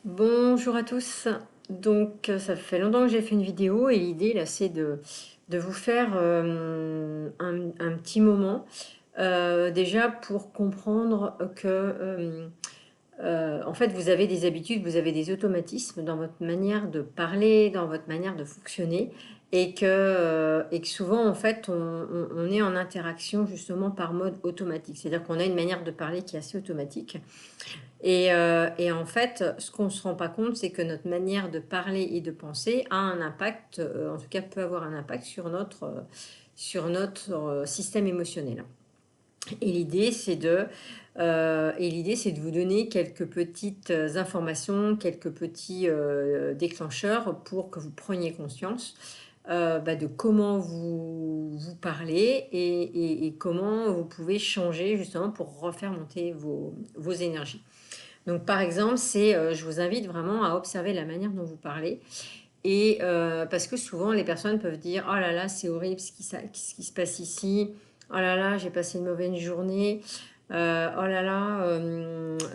Bonjour à tous. Donc, ça fait longtemps que j'ai fait une vidéo et l'idée là, c'est de vous faire un petit moment déjà pour comprendre que en fait, vous avez des habitudes, vous avez des automatismes dans votre manière de parler, dans votre manière de fonctionner, et que souvent, en fait, on est en interaction justement par mode automatique. C'est-à-dire qu'on a une manière de parler qui est assez automatique. Et en fait, ce qu'on ne se rend pas compte, c'est que notre manière de parler et de penser a un impact, en tout cas peut avoir un impact sur notre système émotionnel. Et l'idée, c'est de vous donner quelques petites informations, quelques petits déclencheurs pour que vous preniez conscience de comment vous parlez et comment vous pouvez changer justement pour refaire monter vos énergies. Donc par exemple, je vous invite vraiment à observer la manière dont vous parlez. Et parce que souvent, les personnes peuvent dire: «Oh là là, c'est horrible ce qui se passe ici. Oh là là, j'ai passé une mauvaise journée. Oh là là,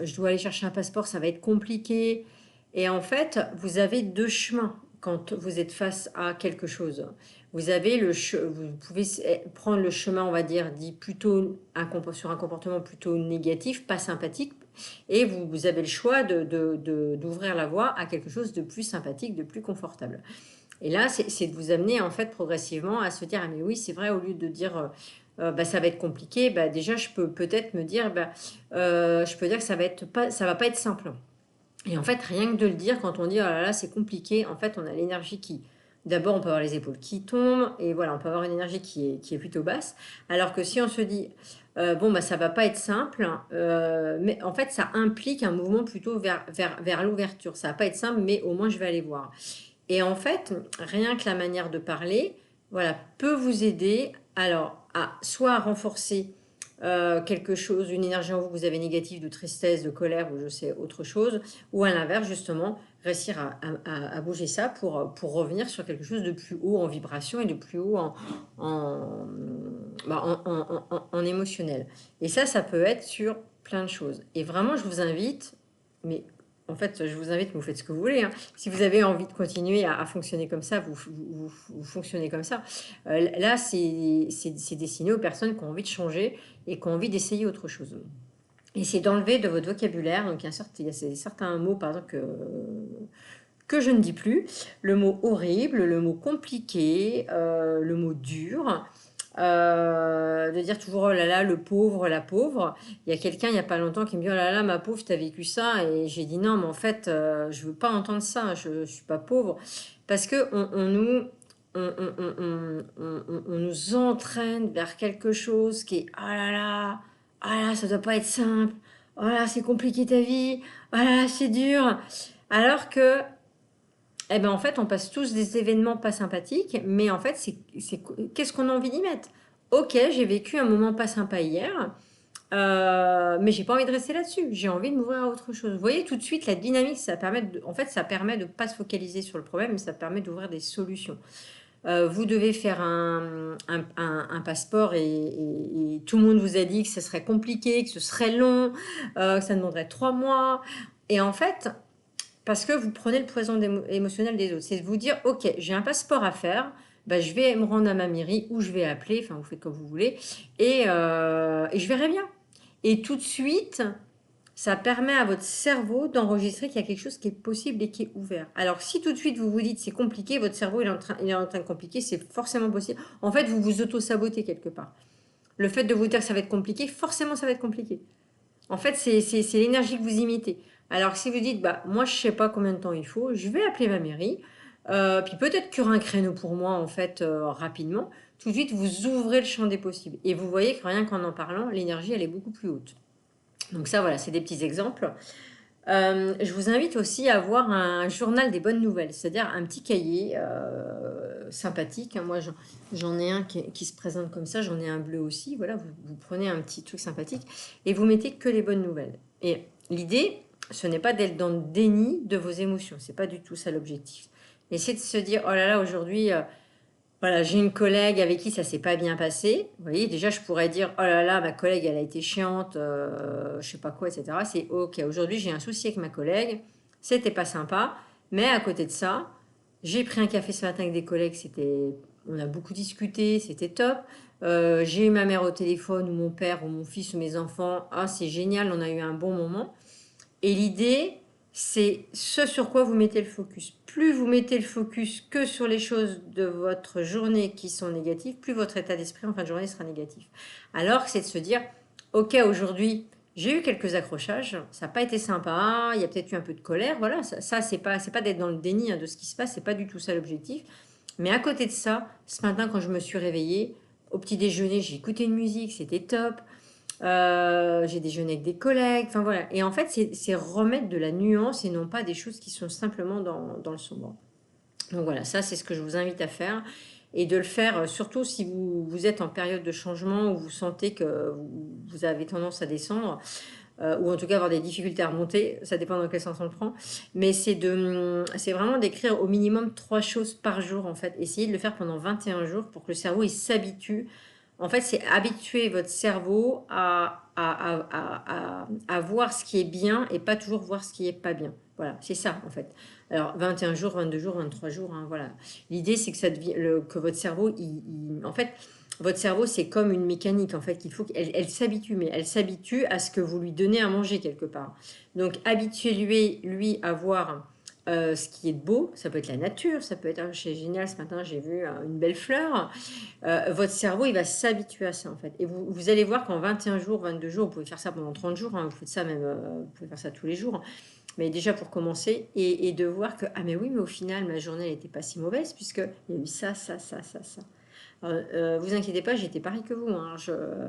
je dois aller chercher un passeport, ça va être compliqué.» Et en fait, vous avez deux chemins quand vous êtes face à quelque chose. Vous pouvez prendre le chemin, on va dire, dit plutôt sur un comportement plutôt négatif, pas sympathique, et vous avez le choix d'ouvrir la voie à quelque chose de plus sympathique, de plus confortable. Et là, c'est de vous amener en fait progressivement à se dire: «Ah mais oui, c'est vrai», au lieu de dire ça va être compliqué, déjà je peux peut-être me dire, je peux dire que ça va pas être simple. Et en fait, rien que de le dire, quand on dit: «Oh là là, c'est compliqué», en fait, on a l'énergie qui, d'abord, on peut avoir les épaules qui tombent, et voilà, on peut avoir une énergie qui est plutôt basse. Alors que si on se dit: bon, ça va pas être simple», mais en fait, ça implique un mouvement plutôt vers l'ouverture. Ça va pas être simple, mais au moins je vais aller voir. Et en fait, rien que la manière de parler, voilà, peut vous aider alors à soit à renforcer quelque chose, une énergie en vous que vous avez négative, de tristesse, de colère ou je sais autre chose, ou à l'inverse justement réussir à bouger ça pour revenir sur quelque chose de plus haut en vibration et de plus haut en, en émotionnel. Et ça peut être sur plein de choses. Et vraiment, je vous invite, mais en fait, je vous invite, vous faites ce que vous voulez, hein. Si vous avez envie de continuer à fonctionner comme ça, vous fonctionnez comme ça. Là, c'est destiné aux personnes qui ont envie de changer et qui ont envie d'essayer autre chose. Et c'est d'enlever de votre vocabulaire, donc il y a certains mots, par exemple, que je ne dis plus, le mot horrible, le mot compliqué, le mot dur, de dire toujours: «Oh là là, le pauvre, la pauvre.» Il y a quelqu'un il n'y a pas longtemps qui me dit: «Oh là là, ma pauvre, t'as vécu ça.» Et j'ai dit: «Non, mais en fait, je veux pas entendre ça, je ne suis pas pauvre.» Parce que on nous entraîne vers quelque chose qui est: «Oh là là, oh là, ça doit pas être simple, oh là, c'est compliqué ta vie, oh là là, c'est dur.» Alors que, eh ben, en fait, on passe tous des événements pas sympathiques, mais en fait, qu'est-ce qu'on a envie d'y mettre? Ok, j'ai vécu un moment pas sympa hier, mais j'ai pas envie de rester là-dessus. J'ai envie de m'ouvrir à autre chose. Vous voyez tout de suite la dynamique, en fait, ça permet de pas se focaliser sur le problème, mais ça permet d'ouvrir des solutions. Vous devez faire un passeport et tout le monde vous a dit que ce serait compliqué, que ce serait long, que ça demanderait 3 mois. Et en fait, parce que vous prenez le poison émotionnel des autres. C'est de vous dire: «Ok, j'ai un passeport à faire, je vais me rendre à ma mairie ou je vais appeler», enfin vous faites comme vous voulez, et je verrai bien. Et tout de suite, ça permet à votre cerveau d'enregistrer qu'il y a quelque chose qui est possible et qui est ouvert. Alors si tout de suite vous vous dites: «C'est compliqué», votre cerveau il est en train de compliquer, c'est forcément possible. En fait, vous vous auto-sabotez quelque part. Le fait de vous dire que ça va être compliqué, forcément ça va être compliqué. En fait, c'est l'énergie que vous imitez. Alors si vous dites: moi je sais pas combien de temps il faut, je vais appeler ma mairie, puis peut-être qu'il y aura un créneau pour moi en fait rapidement», tout de suite vous ouvrez le champ des possibles. Et vous voyez que rien qu'en en parlant, l'énergie elle est beaucoup plus haute. Donc ça voilà, c'est des petits exemples. Je vous invite aussi à avoir un journal des bonnes nouvelles, c'est-à-dire un petit cahier sympathique. Moi, j'en ai un qui se présente comme ça, j'en ai un bleu aussi. Voilà, vous prenez un petit truc sympathique et vous mettez que les bonnes nouvelles. Et l'idée, ce n'est pas d'être dans le déni de vos émotions, c'est pas du tout ça l'objectif. Mais c'est de se dire: «Oh là là, aujourd'hui, voilà, j'ai une collègue avec qui ça s'est pas bien passé.» Vous voyez, déjà, je pourrais dire: «Oh là là, ma collègue, elle a été chiante, je sais pas quoi, etc.» C'est OK, aujourd'hui, j'ai un souci avec ma collègue. C'était pas sympa. Mais à côté de ça, j'ai pris un café ce matin avec des collègues, on a beaucoup discuté, c'était top. J'ai eu ma mère au téléphone, ou mon père, ou mon fils, ou mes enfants. Ah, c'est génial, on a eu un bon moment. Et l'idée, c'est ce sur quoi vous mettez le focus. Plus vous mettez le focus que sur les choses de votre journée qui sont négatives, plus votre état d'esprit en fin de journée sera négatif. Alors que c'est de se dire, ok, aujourd'hui, j'ai eu quelques accrochages, ça n'a pas été sympa, il y a peut-être eu un peu de colère, voilà, ça c'est pas d'être dans le déni de ce qui se passe, c'est pas du tout ça l'objectif. Mais à côté de ça, ce matin, quand je me suis réveillée, au petit déjeuner, j'ai écouté une musique, c'était top. J'ai déjeuné avec des collègues, enfin voilà. Et en fait, c'est remettre de la nuance et non pas des choses qui sont simplement dans le sombre. Donc voilà, ça c'est ce que je vous invite à faire. Et de le faire surtout si vous êtes en période de changement où vous sentez que vous avez tendance à descendre, ou en tout cas avoir des difficultés à remonter, ça dépend dans quel sens on le prend. Mais c'est vraiment d'écrire au minimum 3 choses par jour en fait. Essayez de le faire pendant 21 jours pour que le cerveau il s'habitue. En fait, c'est habituer votre cerveau à voir ce qui est bien et pas toujours voir ce qui est pas bien. Voilà, c'est ça en fait. Alors 21 jours, 22 jours, 23 jours, hein, voilà. L'idée c'est que que votre cerveau, en fait, votre cerveau c'est comme une mécanique en fait qu'il faut qu'elle s'habitue, mais elle s'habitue à ce que vous lui donnez à manger quelque part. Donc habituez-lui à voir ce qui est beau, ça peut être la nature, ça peut être, c'est génial, ce matin j'ai vu une belle fleur. Votre cerveau, il va s'habituer à ça, en fait. Et vous allez voir qu'en 21 jours, 22 jours, vous pouvez faire ça pendant 30 jours, hein, vous faites ça même, vous pouvez faire ça tous les jours, mais déjà pour commencer, et de voir que, ah mais oui, mais au final, ma journée, elle n'était pas si mauvaise, puisqu'il y a eu ça, ça, ça, ça, ça. Vous inquiétez pas, j'étais pareil que vous, hein.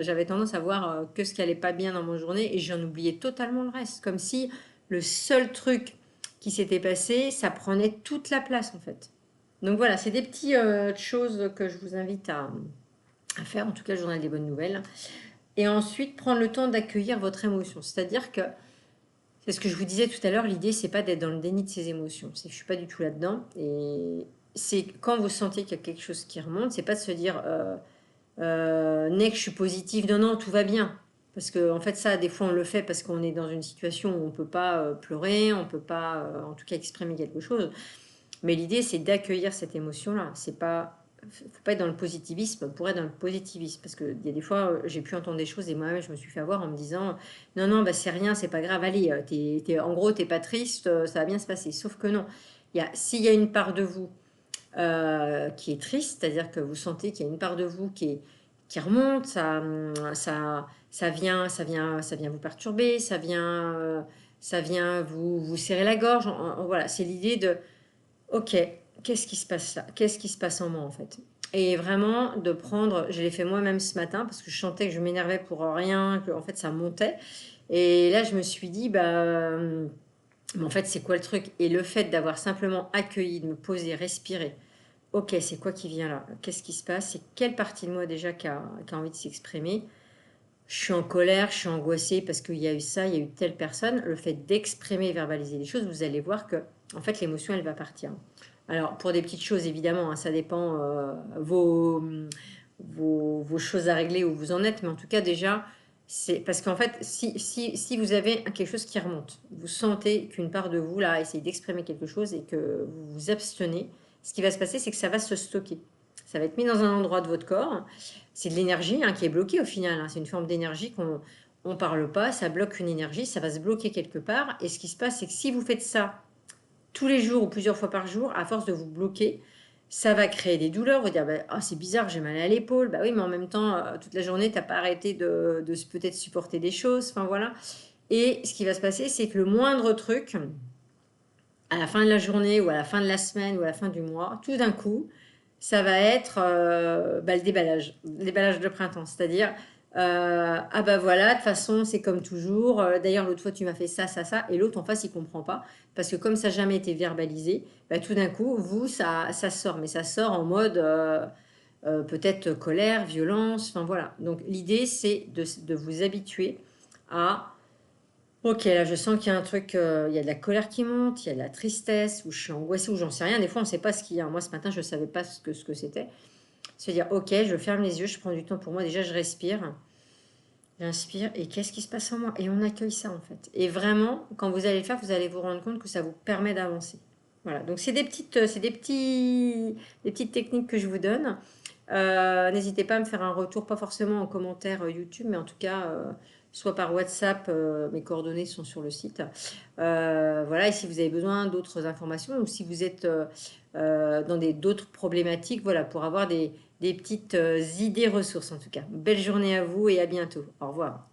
J'avais tendance à voir que ce qui allait pas bien dans mon journée, et j'en oubliais totalement le reste, comme si le seul truc qui s'était passé, ça prenait toute la place, en fait. Donc voilà, c'est des petites choses que je vous invite à faire, en tout cas le journal des bonnes nouvelles. Et ensuite, prendre le temps d'accueillir votre émotion. C'est-à-dire que, c'est ce que je vous disais tout à l'heure, l'idée, c'est pas d'être dans le déni de ses émotions. Je suis pas du tout là-dedans. Et c'est quand vous sentez qu'il y a quelque chose qui remonte, c'est pas de se dire, que je suis positive, non, non, tout va bien. Parce que en fait, ça, des fois, on le fait parce qu'on est dans une situation où on peut pas pleurer, on peut pas, en tout cas, exprimer quelque chose. Mais l'idée, c'est d'accueillir cette émotion-là. C'est pas, faut pas être dans le positivisme pour être dans le positivisme. Parce qu'il y a des fois, j'ai pu entendre des choses et moi-même, je me suis fait avoir en me disant non, non, bah, c'est rien, c'est pas grave, allez, en gros, t'es pas triste, ça va bien se passer. Sauf que non. S'il y a une part de vous qui est triste, c'est-à-dire que vous sentez qu'il y a une part de vous qui remonte, ça vient vous perturber, ça vient vous serrer la gorge. Voilà, c'est l'idée de ok, qu'est-ce qui se passe là? Qu'est-ce qui se passe en moi en fait? Et vraiment de prendre, je l'ai fait moi-même ce matin parce que je sentais que je m'énervais pour rien, que en fait ça montait. Et là je me suis dit, mais en fait c'est quoi le truc? Et le fait d'avoir simplement accueilli, de me poser, respirer, ok, c'est quoi qui vient là? Qu'est-ce qui se passe? C'est quelle partie de moi déjà qui a envie de s'exprimer? Je suis en colère, je suis angoissée parce qu'il y a eu ça, il y a eu telle personne. Le fait d'exprimer et verbaliser les choses, vous allez voir que, en fait, l'émotion, elle va partir. Alors, pour des petites choses, évidemment, hein, ça dépend vos choses à régler où vous en êtes, mais en tout cas, déjà, c'est parce qu'en fait, si vous avez quelque chose qui remonte, vous sentez qu'une part de vous, là, essaye d'exprimer quelque chose et que vous vous abstenez, ce qui va se passer, c'est que ça va se stocker. Ça va être mis dans un endroit de votre corps. C'est de l'énergie qui est bloquée au final, hein. C'est une forme d'énergie qu'on on parle pas, ça bloque une énergie, ça va se bloquer quelque part. Et ce qui se passe, c'est que si vous faites ça tous les jours ou plusieurs fois par jour, à force de vous bloquer, ça va créer des douleurs. Vous dire, oh, c'est bizarre, j'ai mal à l'épaule. Bah oui, mais en même temps, toute la journée, tu n'as pas arrêté de peut-être supporter des choses. Enfin voilà. Et ce qui va se passer, c'est que le moindre truc, à la fin de la journée ou à la fin de la semaine ou à la fin du mois, tout d'un coup, ça va être le déballage de printemps. C'est-à-dire, ah bah voilà, de toute façon, c'est comme toujours. D'ailleurs, l'autre fois, tu m'as fait ça, ça, ça. Et l'autre en face, il comprend pas. Parce que comme ça n'a jamais été verbalisé, bah, tout d'un coup, vous, ça sort. Mais ça sort en mode peut-être colère, violence. Enfin voilà. Donc l'idée, c'est de vous habituer à ok, là je sens qu'il y a un truc, il y a de la colère qui monte, il y a de la tristesse, ou je suis angoissée, ou j'en sais rien. Des fois, on ne sait pas ce qu'il y a. Moi, ce matin, je ne savais pas ce que c'était. Se dire, ok, je ferme les yeux, je prends du temps pour moi. Déjà, je respire. J'inspire et qu'est-ce qui se passe en moi? Et on accueille ça en fait. Et vraiment, quand vous allez le faire, vous allez vous rendre compte que ça vous permet d'avancer. Voilà, donc des petites techniques que je vous donne. N'hésitez pas à me faire un retour, pas forcément en commentaire YouTube, mais en tout cas, soit par WhatsApp, mes coordonnées sont sur le site. Voilà, et si vous avez besoin d'autres informations ou si vous êtes dans d'autres problématiques, voilà, pour avoir des petites idées ressources en tout cas. Belle journée à vous et à bientôt. Au revoir.